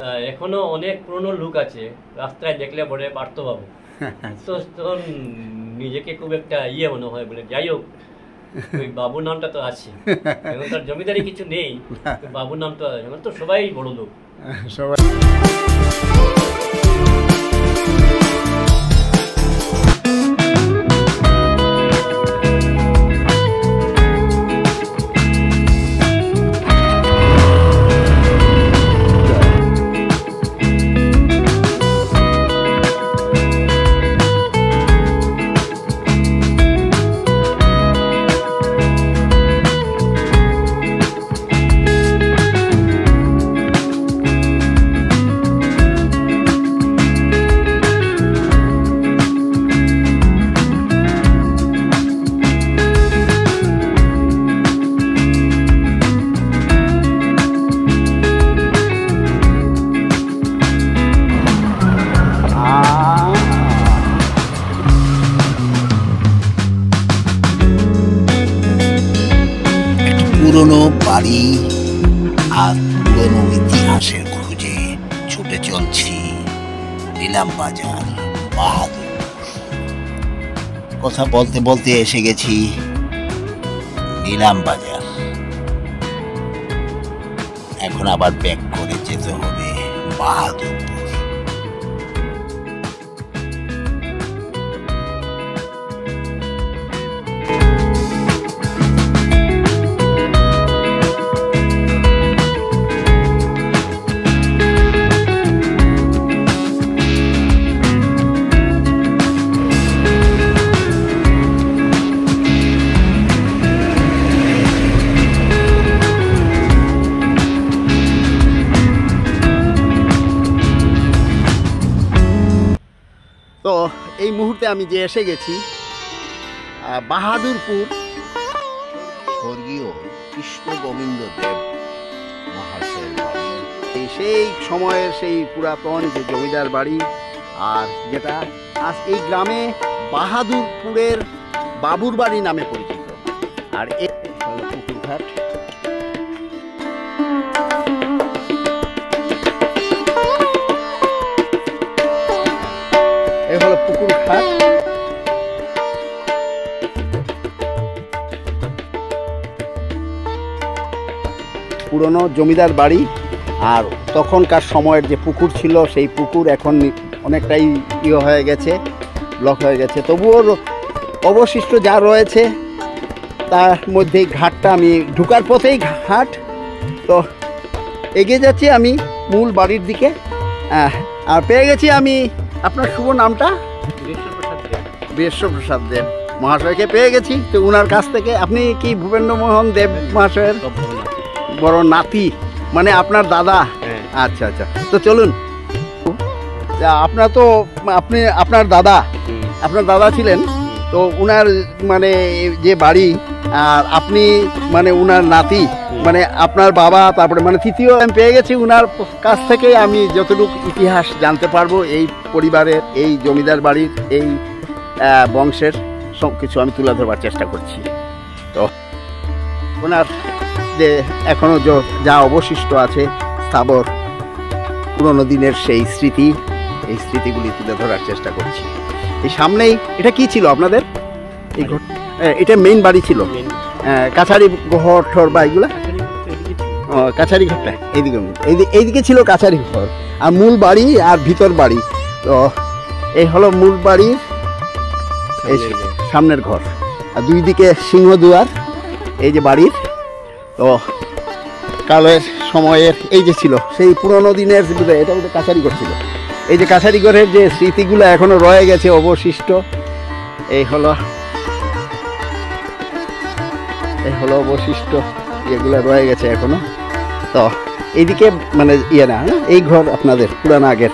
এখনো অনেক পুরনো লোক আছে, রাস্তায় দেখলে বলে পার্থবাবু। তো তখন নিজেকে খুব একটা মনে হয়, বলে যাই হোক ওই বাবু নামটা তো আছে। এখন তার জমিদারি কিছু নেই, বাবু নামটা এখন তো সবাই বড় লোক সবাই। পুরনো বাড়ি আর পুরনো ইতিহাসের খোঁজে ছুটে চলছি নিলাম বাজার বাহাদুর। কথা বলতে বলতে এসে গেছি নিলাম বাজার। এখন আবার ব্যাক করে যেতে হবে বাহাদুর। তো এই মুহূর্তে আমি যে এসে গেছি বাহাদুরপুর, স্বর্গীয় কৃষ্ণ গোবিন্দ দেব মহাশয়ের বাড়ি। সেই সময়ের সেই পুরাতন যে জমিদার বাড়ি, আর যেটা আজ এই গ্রামে বাহাদুরপুরের বাবুর বাড়ি নামে পরিচিত। আর এই হলো পুকুরঘাট। এই হলো পুকুরঘাট। পুরনো জমিদার বাড়ি, আর তখনকার সময়ের যে পুকুর ছিল সেই পুকুর এখন অনেকটাই হয়ে গেছে, ব্লক হয়ে গেছে। তবুও অবশিষ্ট যা রয়েছে তার মধ্যে ঘাটটা, আমি ঢুকার পথেই ঘাট। তো এগিয়ে যাচ্ছি আমি মূল বাড়ির দিকে। আর পেয়ে গেছি আমি, আপনার শুভ নামটা? বিশ্বপ্রসাদ দেব মহাশয়কে পেয়ে গেছি। তো ওনার কাছ থেকে, আপনি কি ভূপেন্দ্রমোহন দেব মহাশয়ের বড় নাতি, মানে আপনার দাদা? আচ্ছা আচ্ছা, তো চলুন। আপনার দাদা ছিলেন, তো উনার মানে যে বাড়ি, আর আপনি মানে উনার নাতি, মানে আপনার বাবা, তারপরে মানে তৃতীয় আমি পেয়ে গেছি। উনার কাছ থেকে আমি যতটুকু ইতিহাস জানতে পারবো এই পরিবারের, এই জমিদার বাড়ির, এই বংশের সব কিছু আমি তুলে ধরবার চেষ্টা করছি। তো ওনার যে এখনো যা অবশিষ্ট আছে স্থাবর পুরনো দিনের সেই স্মৃতি, এই স্মৃতিগুলি তুলে ধরার চেষ্টা করছি। এই সামনেই এটা কি ছিল আপনাদের? এই ঘর, এটা মেইন বাড়ি ছিল, কাছারি ঘর ঠর বা এগুলা? কাছারি ঘরটা এইদিকে ছিল কাছারি ঘর, আর মূল বাড়ি আর ভিতর বাড়ি। তো এই হলো মূল বাড়ির এই সামনের ঘর, আর দুই দিকে সিংহদুয়ার এই যে বাড়ির। তো কালের সময়ের এই যে ছিল সেই পুরনো দিনের, এটা বলতে কাছারি ঘর ছিল। এই যে কাছারি ঘরের যে স্মৃতিগুলো এখনো রয়ে গেছে অবশিষ্ট, এই হলো অবশিষ্ট, এগুলো রয়ে গেছে এখনো। তো এইদিকে মানে না, এই ঘর আপনাদের পুরানো আগের।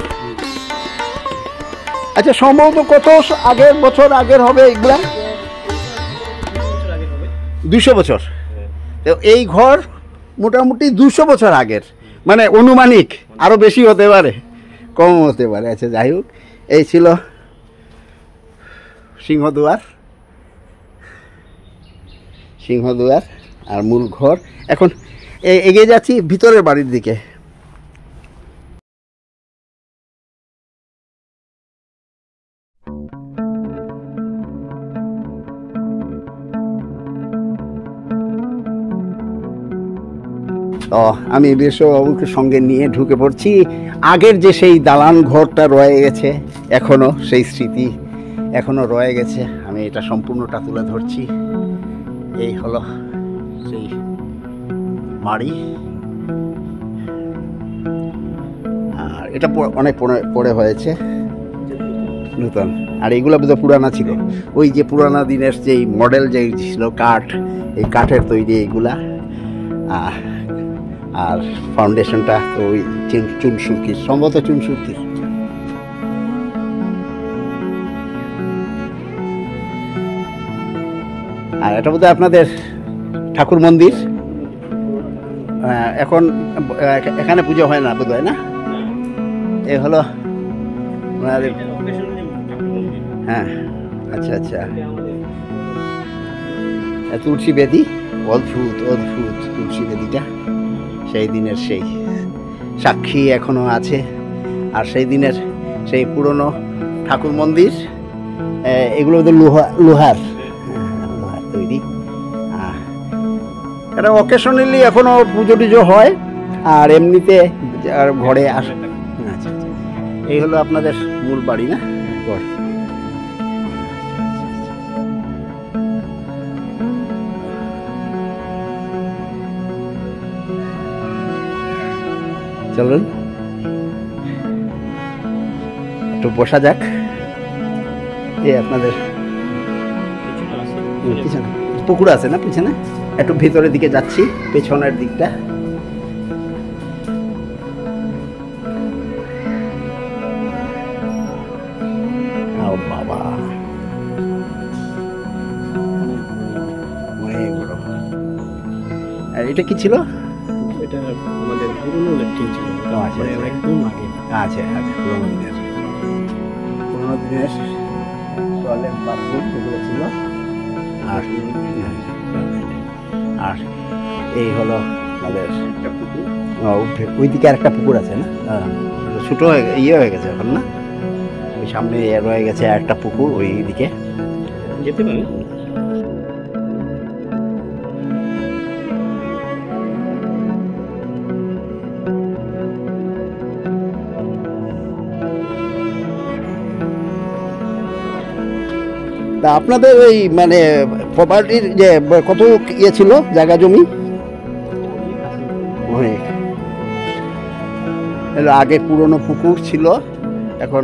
আচ্ছা, সম্ভবত কত বছর আগের হবে এগুলা? 200 বছর। তো এই ঘর মোটামুটি 200 বছর আগের, মানে অনুমানিক আরো বেশি হতে পারে, কম হতে পারে। আচ্ছা, যাই হোক, এই ছিল সিংহদুয়ার আর মূল ঘর। এখন এগিয়ে যাচ্ছি ভিতরের বাড়ির দিকে। তো আমি বিশ্ববাবুকে সঙ্গে নিয়ে ঢুকে পড়ছি। আগের যে সেই দালান ঘরটা রয়ে গেছে, এখনও সেই স্মৃতি এখনও রয়ে গেছে। আমি এটা সম্পূর্ণটা তুলে ধরছি। এই হলো সেই বাড়ি। আর এটা অনেক পরে হয়েছে, নতুন। আর এইগুলো বোধহয় পুরানা ছিল, ওই যে পুরানা দিনের যেই মডেল যে ছিল কাঠ, এই কাঠের তৈরি এইগুলা। আর ফাউন্ডেশনটা তো ওই চুনসুরকির, সম্ভবত চুনসুরকির। আর এটা বোধহয় আপনাদের ঠাকুর মন্দির। এখন এখানে পুজো হয় না বোধহয়, না? এ হলো হ্যাঁ, আচ্ছা আচ্ছা। তুলসী বেদি, অদ্ভুত অদ্ভুত তুলসী বেদিটা সেই দিনের সেই সাক্ষী এখনো আছে। আর সেই দিনের সেই পুরনো ঠাকুর মন্দির, এগুলো তো লোহার তৈরি। এটা অকেশনালি এখনো পুজো টুজো হয়, আর এমনিতে ঘরে আসে। আচ্ছা, এই হলো আপনাদের মূল বাড়ি, না? ঘর। চলুন একটু বসা যাক। এই আপনাদের পিছনে পুকুর আছে না? পিছনে একটু ভিতরের দিকে যাচ্ছি, পেছনের দিকটা। বাবা, এটা কি ছিল? এটা আমাদের পুরনো লেট্রিন ছিল, একদম আগে। আচ্ছা আচ্ছা, পুরোনো দিনের টয়লেট বাথরুম এগুলো ছিল। আর এই হলো আমাদের ওইদিকে আর একটা পুকুর আছে, না? ছোটো ইয়ে হয়ে গেছে এখন, না? ওই সামনে রয়ে গেছে একটা পুকুর, ওই দিকে যেতে পারে। তা আপনাদের ওই মানে প্রপার্টির যে কত ইয়ে ছিল, জায়গা জমি? অনেক। আগে পুরনো পুকুর ছিল, এখন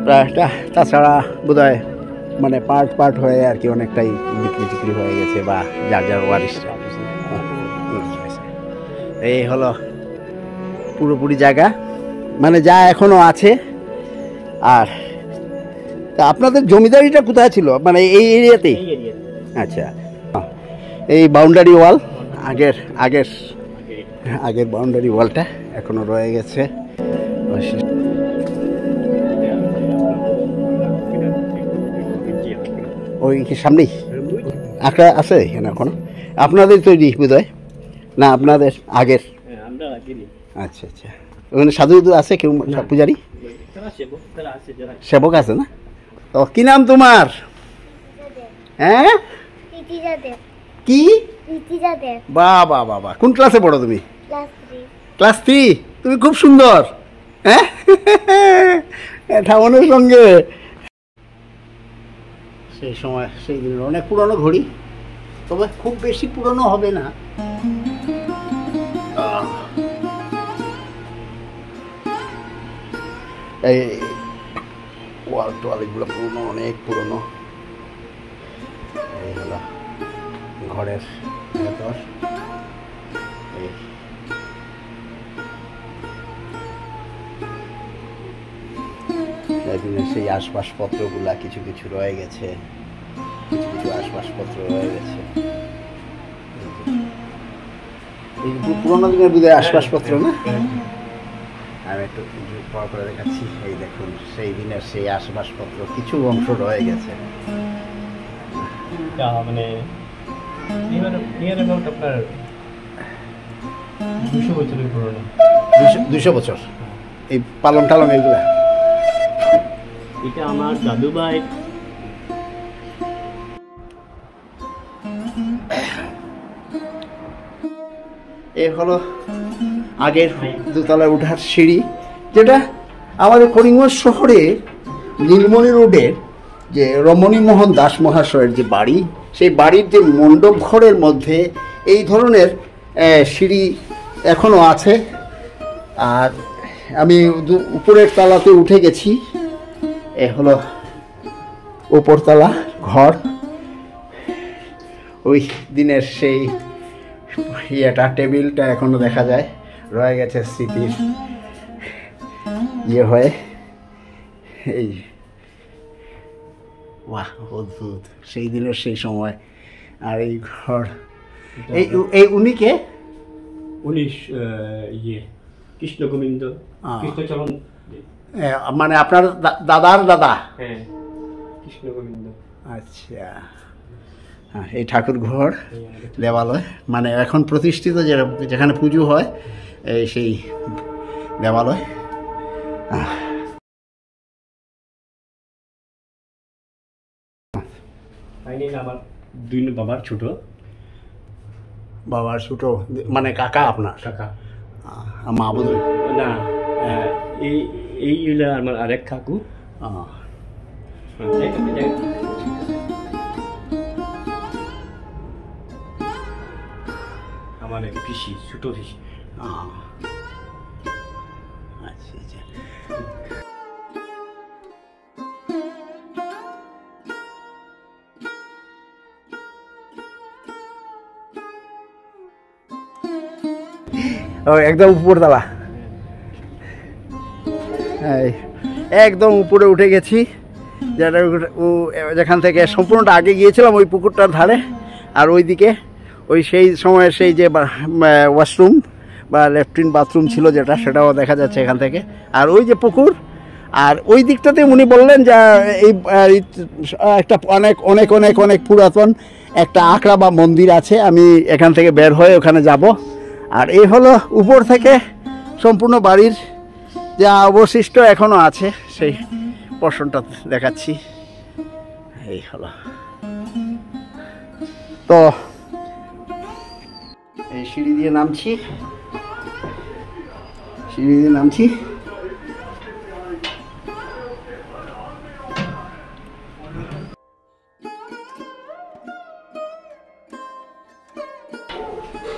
প্রায়টা। তাছাড়া বোধহয় মানে পার্ট পার্ট হয়ে আর কি অনেকটাই বিক্রি হয়ে গেছে, বা যার যার ওয়ারিশরা। এই হলো পুরোপুরি জায়গা, মানে যা এখনো আছে। আর তা আপনাদের জমিদারিটা কোথায় ছিল, মানে এই এরিয়াতেই? আচ্ছা, এই বাউন্ডারি ওয়াল, আগের বাউন্ডারি ওয়ালটা এখনো রয়ে গেছে। ওই কি সামনেই আঁকড়া আছে এখানে এখনো? আপনাদের তৈরি বোধহয়, না আপনাদের আগের? আচ্ছা আচ্ছা। ওখানে সাধু আছে কেউ, পূজারি সেবক আছে, না? তো কি নাম তোমার? হ্যাঁ, কি? বাবা বাবা, কোন ক্লাসে পড়ো তুমি? ক্লাস 3। তুমি খুব সুন্দর। হ্যাঁ, ঠাকুরের সঙ্গে সেই সময়, সেই দিনের অনেক পুরনো ঘড়ি, তবে খুব বেশি পুরনো হবে না। এই ওয়াল টোয়াল এগুলো পুরনো, অনেক পুরনো। এই হলো ঘরের ভেতর। সেই আসবাবপত্রগুলা কিছু কিছু রয়ে গেছে, কিছু কিছু আসবাবপত্র রয়ে গেছে। এই পুরোনো দিনের বোধহয় আসবাবপত্র, না? আমি একটু পর করে দেখাচ্ছি। এই দেখুন, সেই দিনের সেই আসবাবপত্র কিছু অংশ রয়ে গেছে। মানে আপনার 200 বছরের পুরনো। 200 বছর। এই পালং টালং এগুলা? এটা আমার দাদু ভাই। এ হলো আগের দোতলায় ওঠার সিঁড়ি, যেটা আমাদের করিমগঞ্জ শহরে নীলমণি রোডের যে রমণীমোহন দাস মহাশয়ের যে বাড়ি, সেই বাড়ির যে মণ্ডপ ঘরের মধ্যে এই ধরনের সিঁড়ি এখনও আছে। আর আমি উপরের তলাতে উঠে গেছি, এ হলো উপরতলা ঘর। ওই দিনের সেই ইয়েটা, টেবিলটা এখনো দেখা যায়, রয়ে গেছে স্মৃতির ইয়ে হয়ে। এই বাহ, অদ্ভুত সেই দিনের সেই সময়। আর এই ঘর, এই উনি কে? উনি কৃষ্ণ গোবিন্দ কৃষ্ণচরণ, মানে আপনার দাদার দাদা? হ্যাঁ, কৃষ্ণ গোবিন্দ। আচ্ছা, হ্যাঁ, এই ঠাকুর ঘর দেবালয়, মানে এখন প্রতিষ্ঠিত যেখানে পুজো হয় এই সেই দেবালয়। আবার দুই বাবার ছোট, বাবার ছোট মানে কাকা আপনার? কাকা। মা বোধ না, এই হলো আমার আরেক কাকু। আমার এক পিসি, ছোট পিসি। আচ্ছা আচ্ছা। ও একদম উপরতলা, একদম উপরে উঠে গেছি, যেটা যেখান থেকে সম্পূর্ণটা আগে গিয়েছিলাম ওই পুকুরটার ধারে। আর ওইদিকে ওই সেই সময়ের সেই যে ওয়াশরুম বা ল্যাট্রিন বাথরুম ছিল যেটা, সেটাও দেখা যাচ্ছে এখান থেকে। আর ওই যে পুকুর, আর ওই দিকটাতে উনি বললেন যে এই একটা অনেক অনেক অনেক অনেক পুরাতন একটা আখড়া বা মন্দির আছে, আমি এখান থেকে বের হয়ে ওখানে যাব। আর এই হলো উপর থেকে সম্পূর্ণ বাড়ির যা অবশিষ্ট এখনো আছে সেই পোর্শনটা দেখাচ্ছি। এই হলো, তো এই সিঁড়ি দিয়ে নামছি, সিঁড়ি দিয়ে নামছি।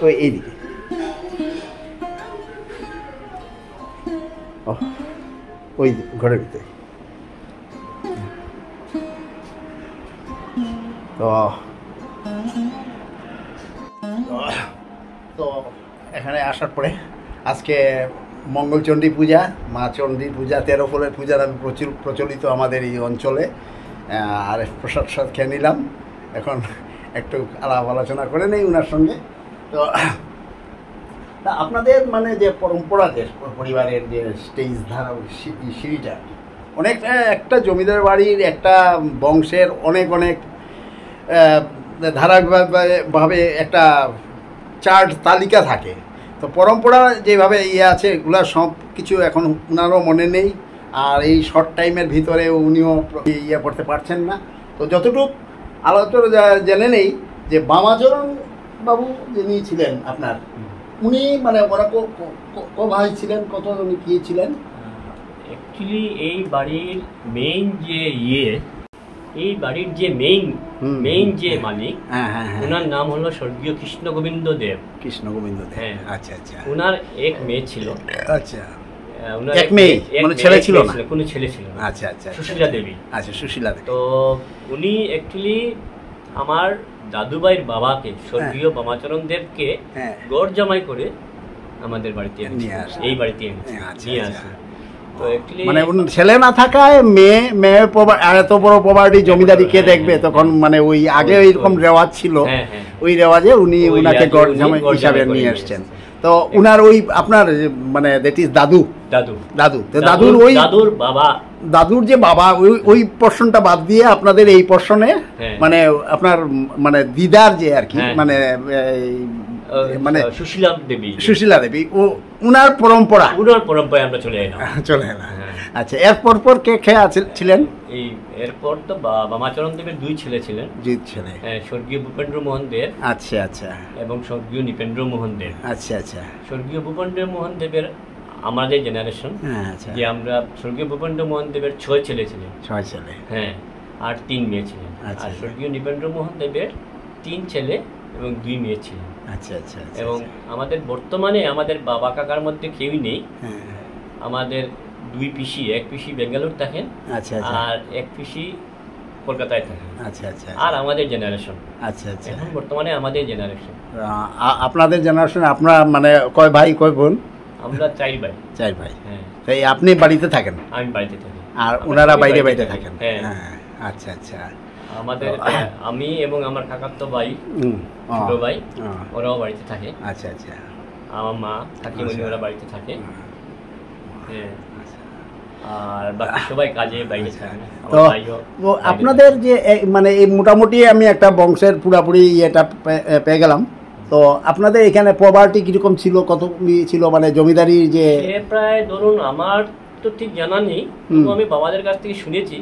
ওই এইদিকে, ওই ঘরের ভিতরে। তো এখানে আসার পরে আজকে মঙ্গলচণ্ডী পূজা, মা চণ্ডী পূজা, 13 ফুলের পূজা নামে প্রচলিত আমাদের এই অঞ্চলে। আর প্রসাদ খেয়ে নিলাম, এখন একটু আলাপ আলোচনা করে নেই ওনার সঙ্গে। তো আপনাদের মানে যে পরম্পরা, যে পরিবারের যে স্টেজ ধারা সিঁড়িটা, অনেকটা একটা জমিদার বাড়ির একটা বংশের অনেক অনেক ধারাবাহিকভাবে একটা চার্ট তালিকা থাকে। তো পরম্পরা যেভাবে ইয়ে আছে, এগুলো সব কিছু এখন ওনারও মনে নেই। আর এই শর্ট টাইমের ভিতরে উনিও ইয়ে করতে পারছেন না। তো যতটুকু আলোচনা জেনে নেই যে বামাচরণ বাবু যিনি ছিলেন আপনার, উনি মানে ওরা ভাই ছিলেন, কত উনি কি ছিলেন? অ্যাকচুয়ালি এই বাড়ির মেইন যে এই বাড়ির যে মেইন যে মালিক, ওনার নাম হলো স্বর্গীয় কৃষ্ণ গোবিন্দ দেব। কৃষ্ণ গোবিন্দ দেব, হ্যাঁ। আচ্ছা আচ্ছা। ওনার এক মেয়ে ছিল। আচ্ছা, এক মেয়ে, মানে ছেলে ছিল না? কোনো ছেলে ছিল না। আচ্ছা আচ্ছা। সুশীলা দেবী। আচ্ছা, সুশীলা দেবী। তো উনি অ্যাকচুয়ালি আমার দাদুভাইয়ের বাবাকে, স্বর্গীয় বামাচরণ দেবকে গড় জামাই করে আমাদের বাড়িতে এই বাড়িতে নিয়ে আসে। তো অ্যাকচুয়ালি মানে ছেলে না থাকায় মেয়ে এত বড় প্রপার্টি জমিদারি কে দেখবে তখন, মানে ওই আগে ওইরকম রেওয়াজ ছিল, ওই রেওয়াজে উনি ওনাকে গড় জামাই হিসাবে নিয়ে আসছেন। তো উনার ওই আপনার মানে দ্যাট ইজ দাদুর ওই দাদুর যে বাবা, ওই পোর্শনটা বাদ দিয়ে আপনাদের এই পোর্শনে মানে আপনার মানে দিদার যে আর কি, মানে মানে সুশীলা দেবী। সুশীলা দেবী, ও উনার পরম্পরা, উনার পরম্পরায় আমরা চলে এলাম। চলে এলাম। আচ্ছা, এর পর কে খেয়ে ছিলেন? এই এরপর তো বামাচরণ দেবের 2 ছেলে ছিলেন। 2 ছেলে, স্বর্গীয় ভূপেন্দ্র মোহন দেব। আচ্ছা আচ্ছা। এবং স্বর্গীয় নৃপেন্দ্র মোহন দেব। আচ্ছা আচ্ছা। স্বর্গীয় ভূপেন্দ্র মোহন দেবের আমাদের জেনারেশন, আচ্ছা, যে আমরা স্বর্গীয় ভূপেন্দ্র মোহন দেবের 6 ছেলে ছিলেন। 6 ছেলে, হ্যাঁ, আর 3 মেয়ে ছিলেন। আচ্ছা। আর স্বর্গীয় নৃপেন্দ্র মোহন দেবের 3 ছেলে এবং 2 মেয়ে ছিলেন। আচ্ছা আচ্ছা। এবং আমাদের বর্তমানে আমাদের বাবা কাকার মধ্যে কেউই নেই। আমাদের 2 পিসি, এক পিসি বেঙ্গালুর থাকেন, আচ্ছা আচ্ছা, আর এক পিসি কলকাতায় থাকেন। আচ্ছা আচ্ছা। আর আমাদের জেনারেশন, আচ্ছা আচ্ছা, এখন বর্তমানে আমাদের জেনারেশন। আপনাদের জেনারেশন, আপনার মানে কয় ভাই কয় বোন? আমরা 4 ভাই। 4 ভাই। হ্যাঁ। তাই আপনি বাড়িতে থাকেন? আমি বাড়িতে থাকি। আর ওনারা বাইরে বাইরে থাকেন? হ্যাঁ। আচ্ছা আচ্ছা। আমাদের আমি এবং আমার কাকাতো ভাই, ছোট ভাই, ওরাও বাড়িতে থাকে। আচ্ছা আচ্ছা। আমার মা কাকিমণি ওরা বাড়িতে থাকে। হ্যাঁ। আর বাকি সবাই কাজে বাইরে থাকে। তো আপনাদের যে মানে এই মোটামুটি আমি একটা বংশের পুরাপুরি ইয়েটা পেয়ে গেলাম। তো আপনাদের এখানে প্রপার্টি কিরকম ছিল, কত ছিল, মানে জমিদারি যে? প্রায় ধরুন, আমার তো ঠিক জানা নেই, কিন্তু আমি বাবাদের কাছ থেকে শুনেছি,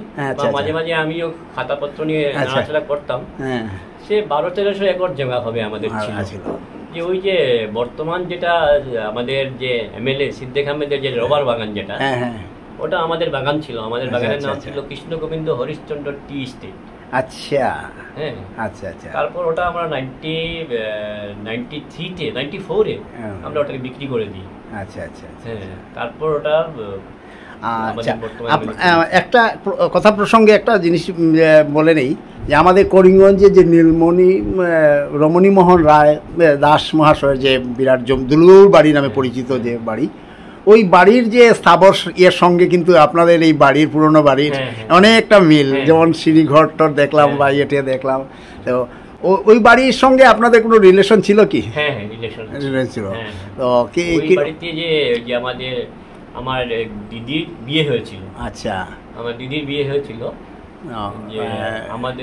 মাঝে মাঝে আমিও খাতাপত্র নিয়ে নাড়াচাড়া করতাম। সে 1200-1300 একর জায়গা হবে আমাদের ছিল। যে ওই যে বর্তমান যেটা আমাদের যে এমএলএ সিদ্দিক আহমেদের যে রবার বাগান, যেটা ওটা আমাদের বাগান ছিল। আমাদের বাগানের নাম ছিল কৃষ্ণ গোবিন্দ হরিশ্চন্দ্র টি এস্টেট। আচ্ছা। হ্যাঁ। আচ্ছা আচ্ছা। তারপর ওটা আমরা 94-এ আমরা ওটাকে বিক্রি করে দিই। আচ্ছা আচ্ছা। হ্যাঁ। তারপর ওটা একটা কথা প্রসঙ্গে একটা জিনিস বলে নেই, যে আমাদের করিমগঞ্জে যে নীলমণি রমণীমোহন রায় দাস মহাশয়ের যে বিরাট দুলুর বাড়ি নামে পরিচিত যে বাড়ি, ওই বাড়ির যে স্থাবর এর সঙ্গে কিন্তু আপনাদের এই বাড়ির, পুরনো বাড়ির অনেকটা মিল। যেমন সিঁড়িঘরটর দেখলাম বা ইয়েটে দেখলাম, তো ওই বাড়ির সঙ্গে আপনাদের কোনো রিলেশন ছিল কি? হ্যাঁ, রিলেশন ছিল। তো ওই বাড়িতে যে আমার দিদির বিয়ে হয়েছিল। আচ্ছা। আমার দিদির বিয়ে হয়েছিল। আমার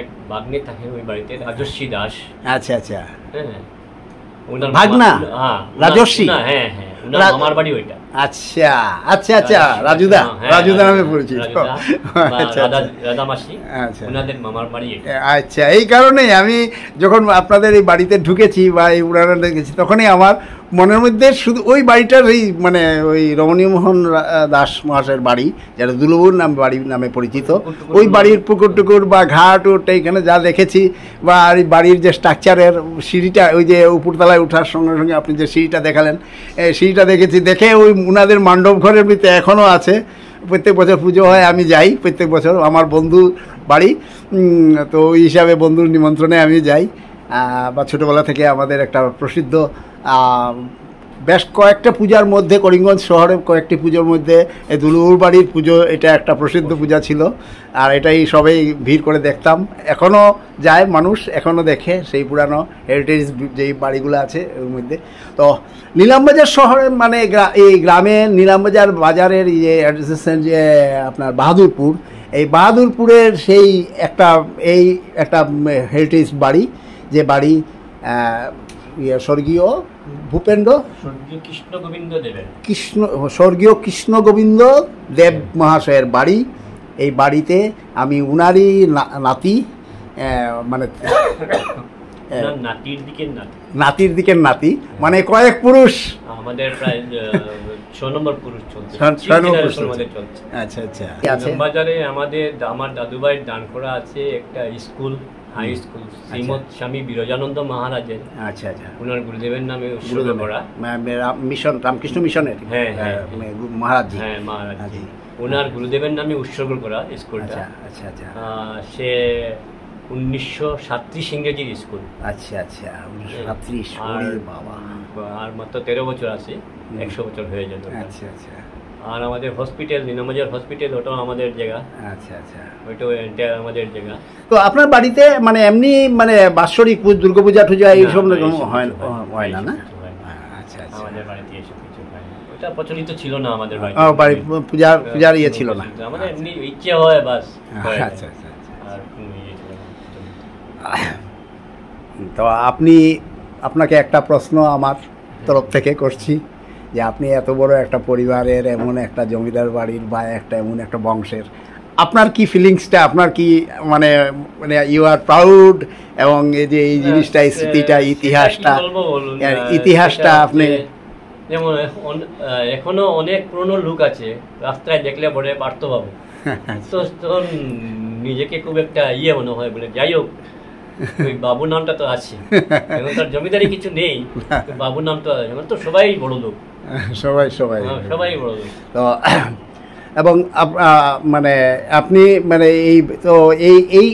এক ভাগ্নে থাকে ওই বাড়িতে, রাজস্বী দাস। আচ্ছা আচ্ছা। হ্যাঁ, ভাগনা রাজস্বী। হ্যাঁ হ্যাঁ, আমার বাড়ি ওইটা। আচ্ছা আচ্ছা আচ্ছা। রাজুদা, রাজুদা নামে পরিচিত। রাধা মাসি, ওনাদের মামার বাড়ি। আচ্ছা, এই কারণেই আমি যখন আপনাদের এই বাড়িতে ঢুকেছি বা এই উড়ানে দেখেছি, তখনই আমার মনের মধ্যে শুধু ওই বাড়িটার এই মানে ওই রমণীমোহন দাস মহাশয়ের বাড়ি, যেটা দুলুবুর বাড়ি নামে পরিচিত, ওই বাড়ির পুকুর টুকুর বা ঘাট উঠ এইখানে যা দেখেছি, বা এই বাড়ির যে স্ট্রাকচারের সিঁড়িটা, ওই যে উপরতলায় ওঠার সঙ্গে সঙ্গে আপনি যে সিঁড়িটা দেখালেন, এই সিঁড়িটা দেখেছি, দেখে ওই উনাদের মণ্ডপ ঘরের ভিতরে এখনও আছে। প্রত্যেক বছর পুজো হয়, আমি যাই প্রত্যেক বছর, আমার বন্ধু বাড়ি, তো ওই হিসাবে বন্ধুর নিমন্ত্রণে আমি যাই। বা ছোটোবেলা থেকে আমাদের একটা প্রসিদ্ধ বেশ কয়েকটা পূজার মধ্যে, করিমগঞ্জ শহরে কয়েকটি পুজোর মধ্যে এই দুলুর বাড়ির পুজো, এটা একটা প্রসিদ্ধ পূজা ছিল। আর এটাই সবাই ভিড় করে দেখতাম। এখনও যায় মানুষ, এখনও দেখে সেই পুরানো হেরিটেজ যেই বাড়িগুলো আছে ওর মধ্যে। তো নিলামবাজার শহরে মানে এই গ্রামে নিলামবাজার বাজারের যে অ্যাডজেসেন্ট যে আপনার বাহাদুরপুর, এই বাহাদুরপুরের সেই একটা হেরিটেজ বাড়ি, যে বাড়ি স্বর্গীয় ভূপেন্দ্র স্বর্গীয় কৃষ্ণ গোবিন্দ দেব মহাশয়ের বাড়ি। এই বাড়িতে আমি উনারই নাতি, মানে নাতির দিকের নাতি, মানে কয়েক পুরুষ, আমাদের প্রায় 6 নম্বর পুরুষ চলছে। আচ্ছা আচ্ছা। বাজারে আমার দাদুভাইয়ের দান করা আছে একটা স্কুল, হাই স্কুল, শ্রীমৎ স্বামী বিরজানন্দ মহারাজের। আচ্ছা আচ্ছা। ওনার গুরুদেবের নামে উৎসর্গ করা, মিশন রামকৃষ্ণ মিশনের। হ্যাঁ মহারাজ। হ্যাঁ, মহারাজ। ওনার গুরুদেবের নামে উৎসর্গ করা স্কুলটা। আচ্ছা আচ্ছা। সে 1937 ইংরেজির স্কুল। আচ্ছা আচ্ছা, 1937। বাবা, আর মাত্র 13 বছর আছে, 100 বছর হয়ে যাবে। আচ্ছা আচ্ছা। আর আমাদের হসপিটাল, নিলামবাজার হসপিটাল, ওটাও আমাদের জায়গা। আচ্ছা আচ্ছা। ওইটাও আমাদের জায়গা। তো আপনার বাড়িতে মানে এমনি মানে বাৎসরিক দুর্গাপূজা টুজা এইসব হয় না? না, আচ্ছা আচ্ছা। আমাদের বাড়িতে এসব কিছু হয় না, ওটা প্রচলিত ছিল না আমাদের বাড়িতে। পূজার ইয়ে ছিল না, আমাদের এমনি ইচ্ছে হয় বাস। আচ্ছা আচ্ছা। আর কোনো ইয়ে ছিল না। তো আপনি আপনাকে একটা প্রশ্ন আমার তরফ থেকে করছি যে আপনি এত বড় একটা পরিবারের, এমন একটা জমিদার বাড়ির বা একটা এমন একটা বংশের, আপনার কি ফিলিংসটা, আপনার কি মানে মানে ইউ আর প্রাউড, এবং এই যে এই জিনিসটা, এই স্মৃতিটা, ইতিহাসটা, ইতিহাসটা আপনি যেমন এখনো অনেক পুরনো লোক আছে, রাস্তায় দেখলে বলে পার্থবাবু, তো তখন নিজেকে খুব একটা মনে হয়, বলে যাই হোক ওই বাবু নামটা তো আছে। এখন তার জমিদারি কিছু নেই, বাবু নামটা এখন তো সবাই বড় লোক, সবাই সবাই সবাই বড় লোক। তো এবং মানে আপনি মানে এই তো এই এই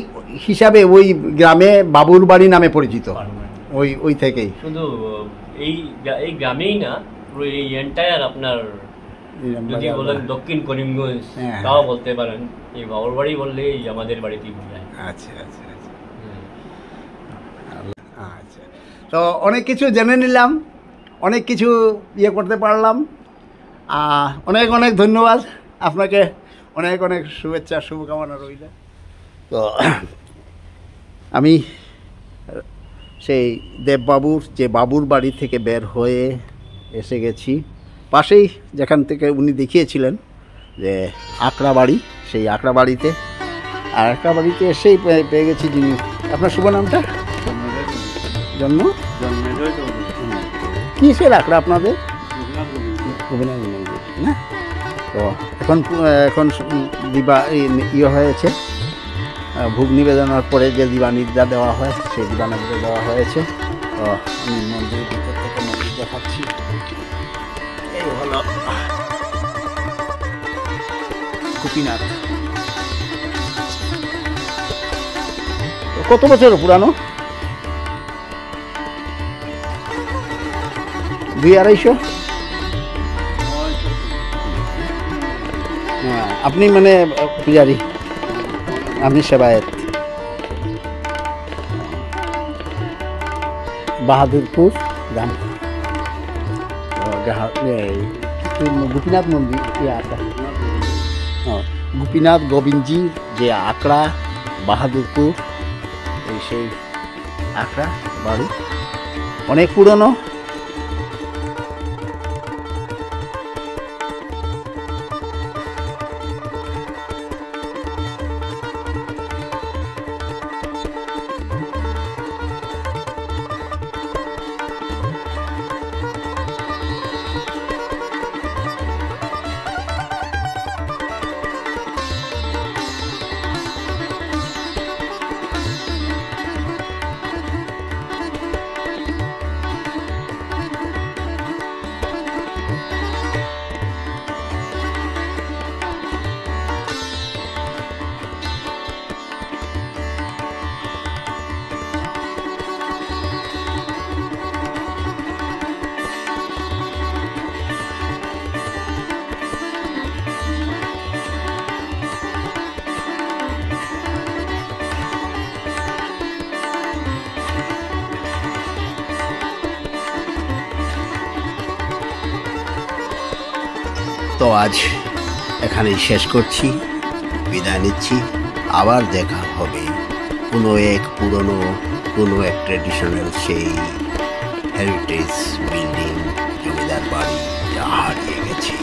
হিসাবে ওই গ্রামে বাবুর বাড়ি নামে পরিচিত, ওই থেকেই। শুধু এই গ্রামেই না, পুরো এই এন্টায়ার আপনার যদি বলেন দক্ষিণ করিমগঞ্জ তাও বলতে পারেন, এই বাবুর বাড়ি বললেই আমাদের বাড়িতেই বোঝায়। আচ্ছা আচ্ছা আচ্ছা আচ্ছা। তো অনেক কিছু জেনে নিলাম, অনেক কিছু ইয়ে করতে পারলাম। অনেক অনেক ধন্যবাদ আপনাকে, অনেক অনেক শুভেচ্ছা, শুভকামনা রইল। তো আমি সেই দেববাবুর যে বাবুর বাড়ি থেকে বের হয়ে এসে গেছি, পাশেই যেখান থেকে উনি দেখিয়েছিলেন যে আকড়া বাড়ি, সেই আকড়া বাড়িতে। আর আকড়া বাড়িতে এসেই পেয়ে গেছি যিনি, আপনার শুভ নামটা? জন্ম কিসের আকড়া আপনাদের? গোপীনাথ মন্দির না? তো এখন দিবা ইয়ে হয়েছে, ভোগ নিবেদনের পরে যে দিবানিদ্রা দেওয়া হয়, সেই দিবানিদ্রা দেওয়া হয়েছে। তো আমি মন্দিরের ভিতর থেকে মন্দির দেখাচ্ছি। এই হলো গোপীনাথ। কত বছর পুরানো? 200-250। আপনি মানে পূজারি, আপনি সেবায়েত। বাহাদুরপুর গ্রাম, গোপীনাথ মন্দির, গোপীনাথ গোবিন্দজির যে আকড়া, বাহাদুরপুর, এই সেই আকড়া বাড়ি অনেক পুরনো। তো আজ এখানেই শেষ করছি, বিদায় নিচ্ছি। আবার দেখা হবে কোনো এক পুরনো, কোনো এক ট্র্যাডিশনাল সেই হেরিটেজ বিল্ডিং, জমিদার বাড়ি যা হারিয়ে গেছে।